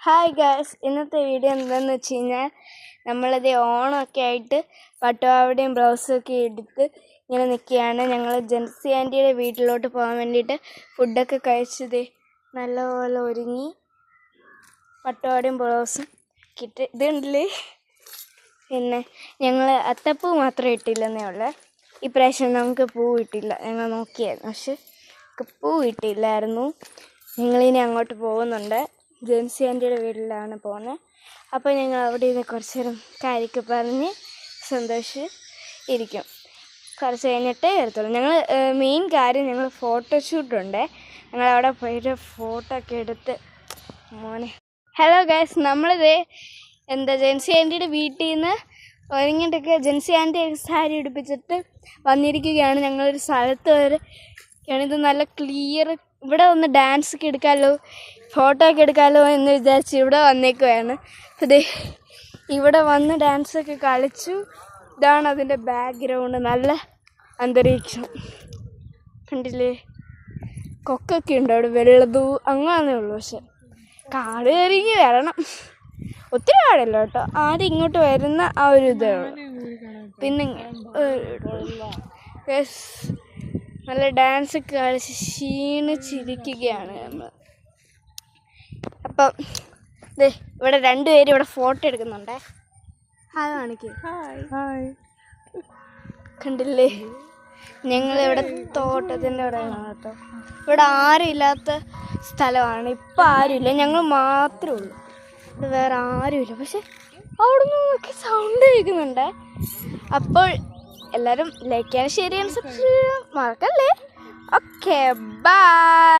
Hi guys, ഇന്നത്തെ video എന്താണെന്ന് വെച്ച് കഴിഞ്ഞാൽ നമ്മളത് ഓണമൊക്കെ ആയിട്ട് പട്ടുപാവാടയും ബ്ലൗസും ഒക്കെ എടുത്ത് ഇങ്ങനെ നിൽക്കുകയാണ്. ഞങ്ങൾ ജെൻസി ആൻറ്റിയുടെ വീട്ടിലോട്ട് പോകാൻ വേണ്ടിയിട്ട് ഫുഡൊക്കെ കഴിച്ചത് നല്ലപോലെ ഒരുങ്ങി പട്ടുപാവാടയും ബ്ലൗസും കിട്ടി. ഇതുണ്ടല്ലേ, പിന്നെ ഞങ്ങൾ അത്തപ്പൂ മാത്രമേ ഇട്ടില്ലെന്നേ ഉള്ളൂ. ഇപ്രാവശ്യം നമുക്ക് പൂ ഇട്ടില്ല. ഞങ്ങൾ നോക്കിയായിരുന്നു, പക്ഷെ പൂ ഇട്ടില്ലായിരുന്നു. ഞങ്ങളിനി അങ്ങോട്ട് പോകുന്നുണ്ട്. ജെൻസി ആൻറ്റിയുടെ വീട്ടിലാണ് പോകുന്നത്. അപ്പോൾ ഞങ്ങൾ അവിടെ നിന്ന് കുറച്ച് നേരം കാര്യമൊക്കെ പറഞ്ഞ് സന്തോഷിച്ച് ഇരിക്കും. കുറച്ച് കഴിഞ്ഞിട്ടേ വരത്തുള്ളൂ. ഞങ്ങൾ മെയിൻ കാര്യം, ഞങ്ങൾ ഫോട്ടോഷൂട്ടുണ്ട്. ഞങ്ങളവിടെ പോയിട്ട് ഫോട്ടോ ഒക്കെ എടുത്ത് മോനെ. ഹലോ ഗൈസ്, നമ്മളിത് ജെൻസി ആൻറ്റിയുടെ വീട്ടിൽ നിന്ന് ഒരുങ്ങിയിട്ടൊക്കെ ജെൻസി ആൻറ്റി സാരി ഉടുപ്പിച്ചിട്ട് വന്നിരിക്കുകയാണ്. ഞങ്ങളൊരു സ്ഥലത്ത് വരെ ഇത് നല്ല ക്ലിയർ. ഇവിടെ വന്ന് ഡാൻസ് ഒക്കെ എടുക്കാമല്ലോ, ഫോട്ടോ ഒക്കെ എടുക്കാമല്ലോ എന്ന് വിചാരിച്ച് ഇവിടെ വന്നേക്കുവാണ്. അത് ഇവിടെ വന്ന് ഡാൻസൊക്കെ കളിച്ചു. ഇതാണ് അതിൻ്റെ ബാക്ക്ഗ്രൗണ്ട്. നല്ല അന്തരീക്ഷം കണ്ടില്ലേ. കൊക്കൊക്കെ ഉണ്ട് അവിടെ, വെള്ളതൂ അങ്ങനേ ഉള്ളൂ. പക്ഷെ കാട് കയറിങ്ങി വരണം. ഒത്തിരി കാടല്ല കേട്ടോ, ആദ്യം ഇങ്ങോട്ട് വരുന്ന ആ ഒരു ഇതേ ഉള്ളൂ. പിന്നെ നല്ല ഡാൻസൊക്കെ കളിച്ച് ക്ഷീണിച്ചിരിക്കുകയാണ് നമ്മൾ. അപ്പം ഇവിടെ രണ്ടുപേരും ഇവിടെ ഫോട്ടോ എടുക്കുന്നുണ്ടേ. ഹായ് കാണിക്കേ. ഹായ് കണ്ടില്ലേ, ഞങ്ങളിവിടെ തോട്ടത്തിൻ്റെ ഇവിടെയാണ് കേട്ടോ. ഇവിടെ ആരും ഇല്ലാത്ത സ്ഥലമാണ്. ഇപ്പം ആരുമില്ല, ഞങ്ങൾ മാത്രമേ ഉള്ളൂ. ഇവിടെ വേറെ ആരുമില്ല. പക്ഷെ അവിടെ നിന്നൊക്കെ സൗണ്ട് കേൾക്കുന്നുണ്ട്. അപ്പോൾ എല്ലാവരും ലൈക്ക് ചെയ്യാൻ, ഷെയർ ചെയ്യാൻ, സബ്സ്ക്രൈബ് ചെയ്യാൻ മറക്കല്ലേ. Okay, by.